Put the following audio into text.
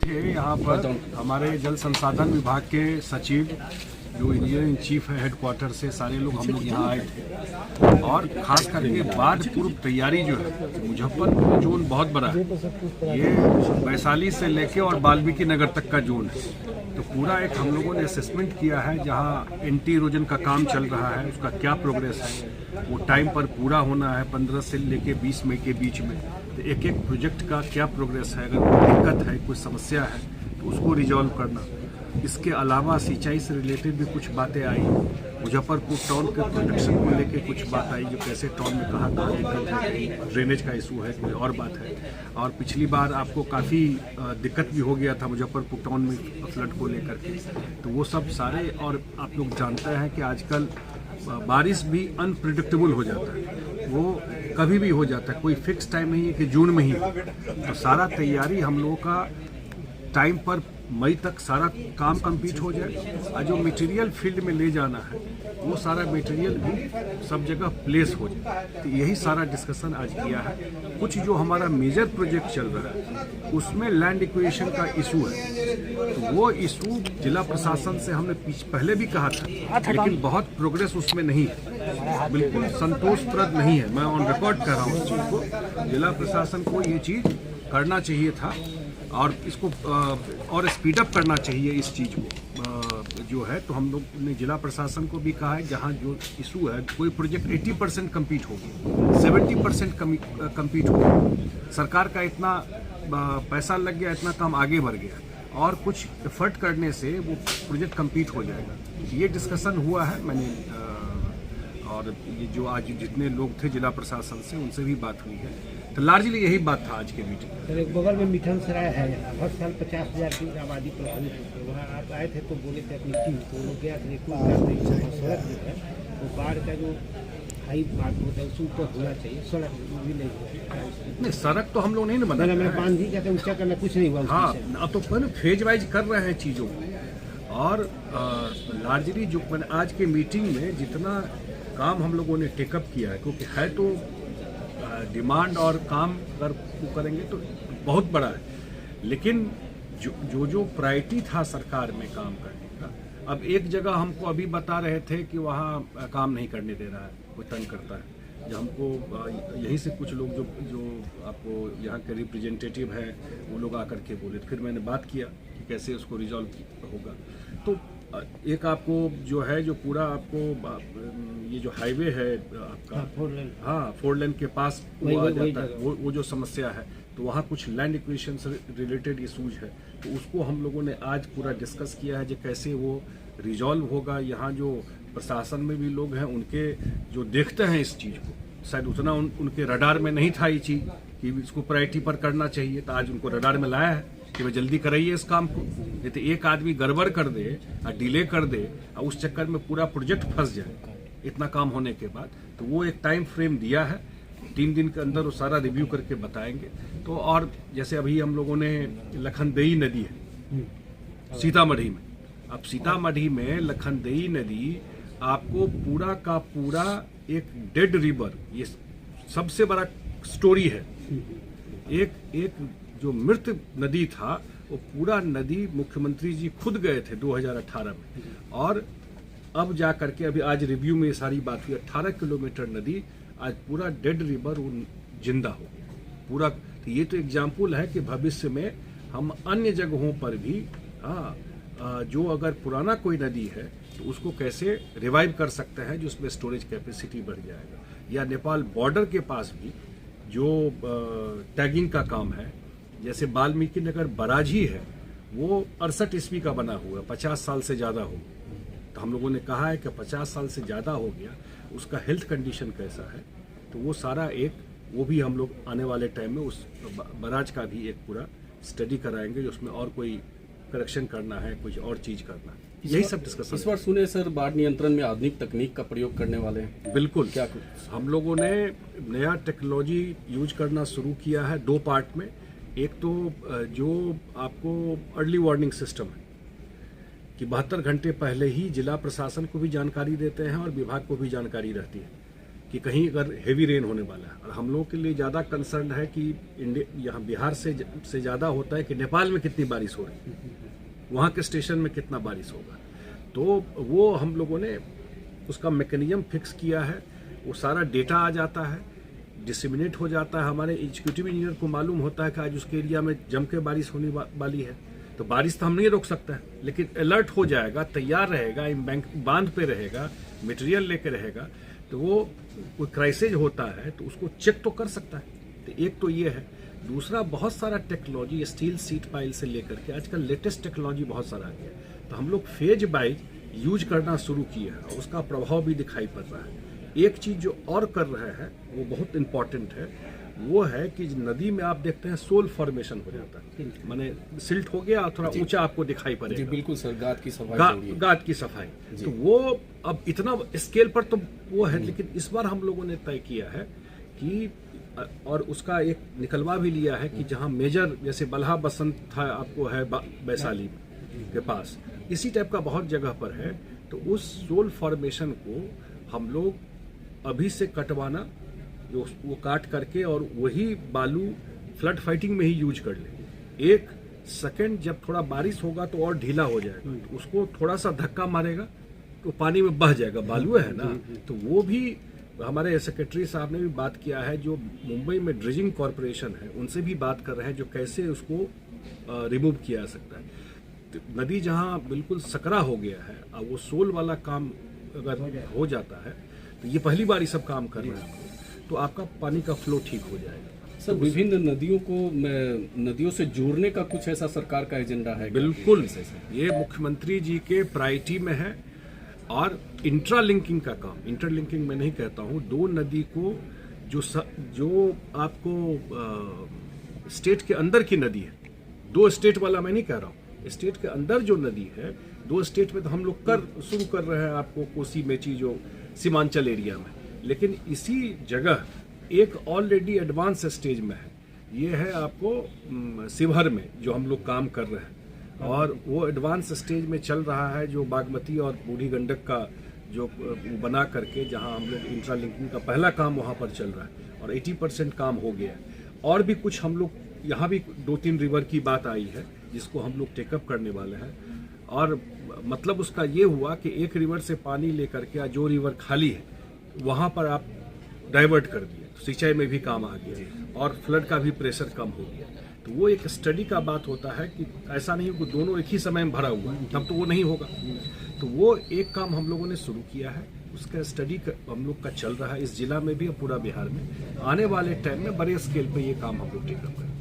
थे यहाँ पर हमारे जल संसाधन विभाग के सचिव जो इंजीनियर इन चीफ है हेडक्वार्टर से सारे लोग हम लोग यहाँ आए थे और खास करके बाढ़ पूर्व तैयारी जो है मुजफ्फरपुर जोन बहुत बड़ा है। ये वैशाली से लेके और वाल्मीकि नगर तक का जोन है। तो पूरा एक हम लोगों ने असेसमेंट किया है जहाँ एंटी इरोजन का काम चल रहा है, उसका क्या प्रोग्रेस है, वो टाइम पर पूरा होना है 15 से लेके 20 मई के बीच में। तो एक एक प्रोजेक्ट का क्या प्रोग्रेस है, अगर कोई दिक्कत है, कोई समस्या है तो उसको रिजॉल्व करना। इसके अलावा सिंचाई से रिलेटेड भी कुछ बातें आई। मुजफ्फरपुर टाउन के प्रोटेक्शन को लेके कुछ बात आई, जो कैसे टाउन में कहाँ दिक्कत है, ड्रेनेज का इशू है, कोई और बात है। और पिछली बार आपको काफ़ी दिक्कत भी हो गया था मुजफ्फरपुर टाउन में फ्लड को लेकर के, तो वो सब सारे। और आप लोग जानते हैं कि आजकल बारिश भी अनप्रिडिक्टेबल हो जाता है, वो कभी भी हो जाता है, कोई फिक्स टाइम नहीं है कि जून में ही। तो सारा तैयारी हम लोगों का टाइम पर मई तक सारा काम कंप्लीट हो जाए और जो मटेरियल फील्ड में ले जाना है वो सारा मटेरियल भी सब जगह प्लेस हो जाए। तो यही सारा डिस्कशन आज किया है। कुछ जो हमारा मेजर प्रोजेक्ट चल रहा है उसमें लैंड एक्विजिशन का इशू है, तो वो इशू जिला प्रशासन से हमने पहले भी कहा था, लेकिन बहुत प्रोग्रेस उसमें नहीं है, बिल्कुल संतोषप्रद नहीं है। मैं ऑन रिकॉर्ड कर रहा हूँ उस चीज़ को। जिला प्रशासन को ये चीज़ करना चाहिए था और इसको और स्पीडअप करना चाहिए इस चीज़ को जो है। तो हम लोग ने जिला प्रशासन को भी कहा है जहाँ जो इशू है, कोई प्रोजेक्ट 80% कम्प्लीट हो गया, 70% कम्प्लीट हो गया, सरकार का इतना पैसा लग गया, इतना काम आगे बढ़ गया और कुछ एफर्ट करने से वो प्रोजेक्ट कम्प्लीट हो जाएगा। ये डिस्कशन हुआ है मैंने और ये जो आज जितने लोग थे जिला प्रशासन से उनसे भी बात हुई है। तो लार्जली यही बात था आज के मीटिंग। सर, एक बगल में मिठन सराय है, हर साल 50,000 की आबादी प्रभावित होती है। वहाँ आप आए थे तो बोले थे अपनी टीम को, लोग गया थे सड़क जो है वो बाढ़ का जो हाई मार्क होता है उससे ऊपर होना चाहिए, सड़क भी नहीं। सड़क तो हम लोग नहीं ना बना, मैं बांध ही कहते हैं ऊंचा करना, कुछ नहीं हुआ। हाँ, अब तो फेज वाइज कर रहे हैं चीज़ों को। और लार्जली जो आज के मीटिंग में जितना काम हम लोगों ने टेकअप किया है, क्योंकि है तो डिमांड और काम अगर वो करेंगे तो बहुत बड़ा है, लेकिन जो प्रायोरिटी था सरकार में काम करने का, अब एक जगह हमको अभी बता रहे थे कि वहाँ काम नहीं करने दे रहा है, कोई तंग करता है। जो हमको यहीं से कुछ लोग जो आपको यहाँ के रिप्रेजेंटेटिव हैं वो लोग आकर के बोले, फिर मैंने बात किया कि कैसे उसको रिजॉल्व होगा। तो एक आपको जो है जो पूरा आपको ये जो हाईवे है आपका, हाँ 4 लेन के पास वो आ जाता है, वो जो समस्या है, तो वहाँ कुछ लैंड एक्विजिशन से रिलेटेड इशूज है, तो उसको हम लोगों ने आज पूरा डिस्कस किया है कि कैसे वो रिजॉल्व होगा। यहाँ जो प्रशासन में भी लोग हैं उनके जो देखते हैं इस चीज़ को, शायद उतना उनके रडार में नहीं था ये चीज़ कि इसको प्रायोरिटी पर करना चाहिए, तो आज उनको रडार में लाया है कि भाई जल्दी कराइए इस काम को। नहीं तो एक आदमी गड़बड़ कर दे और डिले कर दे और उस चक्कर में पूरा प्रोजेक्ट फंस जाए इतना काम होने के बाद। तो वो एक टाइम फ्रेम दिया है, 3 दिन के अंदर वो सारा रिव्यू करके बताएंगे। तो और जैसे अभी हम लोगों ने लखनदेई नदी है सीतामढ़ी में, अब सीतामढ़ी में लखनदेई नदी आपको पूरा का पूरा एक डेड रिवर, ये सबसे बड़ा स्टोरी है। एक जो मृत नदी था वो पूरा नदी मुख्यमंत्री जी खुद गए थे 2018 में, और अब जा करके अभी आज रिव्यू में ये सारी बात हुई, 18 किलोमीटर नदी आज पूरा डेड रिवर वो जिंदा हो गया पूरा। तो ये तो एग्जाम्पल है कि भविष्य में हम अन्य जगहों पर भी जो अगर पुराना कोई नदी है तो उसको कैसे रिवाइव कर सकते हैं, जो उसमें स्टोरेज कैपेसिटी बढ़ जाएगा। या नेपाल बॉर्डर के पास भी जो टैगिंग का काम है, जैसे वाल्मीकि नगर बराज ही है, वो 68 ईस्वी का बना हुआ है, 50 साल से ज़्यादा हो। तो हम लोगों ने कहा है कि 50 साल से ज़्यादा हो गया, उसका हेल्थ कंडीशन कैसा है, तो वो सारा वो भी हम लोग आने वाले टाइम में उस बराज का भी एक पूरा स्टडी कराएंगे, जो उसमें और कोई करेक्शन करना है, कुछ और चीज़ करना है। यही सब डिस्कशन इस बार सुने सर बाढ़ नियंत्रण में आधुनिक तकनीक का प्रयोग करने वाले हैं। बिल्कुल, क्या हम लोगों ने नया टेक्नोलॉजी यूज करना शुरू किया है 2 पार्ट में। एक तो जो आपको अर्ली वार्निंग सिस्टम है कि 72 घंटे पहले ही जिला प्रशासन को भी जानकारी देते हैं और विभाग को भी जानकारी रहती है कि कहीं अगर हेवी रेन होने वाला है। और हम लोगों के लिए ज़्यादा कंसर्न है कि इंडिया यहाँ बिहार से ज़्यादा होता है कि नेपाल में कितनी बारिश हो रही है, वहाँ के स्टेशन में कितना बारिश होगा। तो वो हम लोगों ने उसका मैकेनिज्म फिक्स किया है, वो सारा डेटा आ जाता है, डिसेमिनेट हो जाता है। हमारे एग्जीक्यूटिव इंजीनियर को मालूम होता है कि आज उसके एरिया में जम के बारिश होने वाली है। तो बारिश तो हम नहीं रोक सकते हैं, लेकिन अलर्ट हो जाएगा, तैयार रहेगा, बांध पे रहेगा, मटेरियल लेके रहेगा। तो वो कोई क्राइसिस होता है तो उसको चेक तो कर सकता है। तो एक तो ये है। दूसरा, बहुत सारा टेक्नोलॉजी स्टील सीट पाइल से लेकर के आजकल लेटेस्ट टेक्नोलॉजी बहुत सारा आ गया। तो हम लोग फेज बाय यूज करना शुरू किए हैं और उसका प्रभाव भी दिखाई पड़ रहा है। एक चीज जो और कर रहे हैं वो बहुत इंपॉर्टेंट है, वो है कि नदी में आप देखते हैं सोल फॉर्मेशन हो जाता है, माने सिल्ट हो गया और थोड़ा ऊंचा आपको दिखाई पड़ेगा। जी बिल्कुल सर, गाद की सफाई गाद की सफाई। तो वो अब इतना स्केल पर तो वो है, लेकिन इस बार हम लोगों ने तय किया है कि, और उसका एक निकलवा भी लिया है कि जहां मेजर जैसे बल्हा बसंत था आपको है वैशाली के पास, इसी टाइप का बहुत जगह पर है। तो उस सोल फॉर्मेशन को हम लोग अभी से कटवाना, जो वो काट करके और वही बालू फ्लड फाइटिंग में ही यूज कर ले। एक सेकंड जब थोड़ा बारिश होगा तो और ढीला हो जाएगा, तो उसको थोड़ा सा धक्का मारेगा तो पानी में बह जाएगा, बालू है ना। तो वो भी हमारे सेक्रेटरी साहब ने भी बात किया है, जो मुंबई में ड्रेजिंग कॉरपोरेशन है उनसे भी बात कर रहे हैं, जो कैसे उसको रिमूव किया जा सकता है। तो नदी जहाँ बिल्कुल सकरा हो गया है, अब वो सोल वाला काम अगर हो जाता है तो ये पहली बार ये सब काम कर रहे हैं, तो आपका पानी का फ्लो ठीक हो जाएगा। सर, विभिन्न नदियों को नदियों से जोड़ने का कुछ ऐसा सरकार का एजेंडा है? बिल्कुल, ये मुख्यमंत्री जी के प्रायोरिटी में है। और इंट्रालिंकिंग का काम, इंटरलिंकिंग मैं नहीं कहता हूँ, दो नदी को जो आपको स्टेट के अंदर की नदी है, दो स्टेट वाला मैं नहीं कह रहा हूँ, स्टेट के अंदर जो नदी है, दो स्टेट में तो हम लोग शुरू कर रहे हैं, आपको कोसी मेची जो सीमांचल एरिया में, लेकिन इसी जगह एक ऑलरेडी एडवांस स्टेज में है, ये है आपको शिवहर में जो हम लोग काम कर रहे हैं, और वो एडवांस स्टेज में चल रहा है, जो बागमती और बूढ़ी गंडक का जो बना करके, जहां हम लोग इंट्रालिंकिंग का पहला काम वहां पर चल रहा है और 80% काम हो गया है। और भी कुछ हम लोग यहाँ भी 2-3 रिवर की बात आई है जिसको हम लोग टेकअप करने वाले हैं। और मतलब उसका ये हुआ कि एक रिवर से पानी लेकर के जो रिवर खाली है वहाँ पर आप डाइवर्ट कर दिए, तो सिंचाई में भी काम आ गया और फ्लड का भी प्रेशर कम हो गया। तो वो एक स्टडी का बात होता है कि ऐसा नहीं कि दोनों एक ही समय में भरा हुआ है, तब तो वो नहीं होगा। तो वो एक काम हम लोगों ने शुरू किया है, उसका स्टडी हम लोग का चल रहा है इस जिला में भी और पूरा बिहार में। आने वाले टाइम में बड़े स्केल पे ये काम हम लोग टेकअप करेंगे।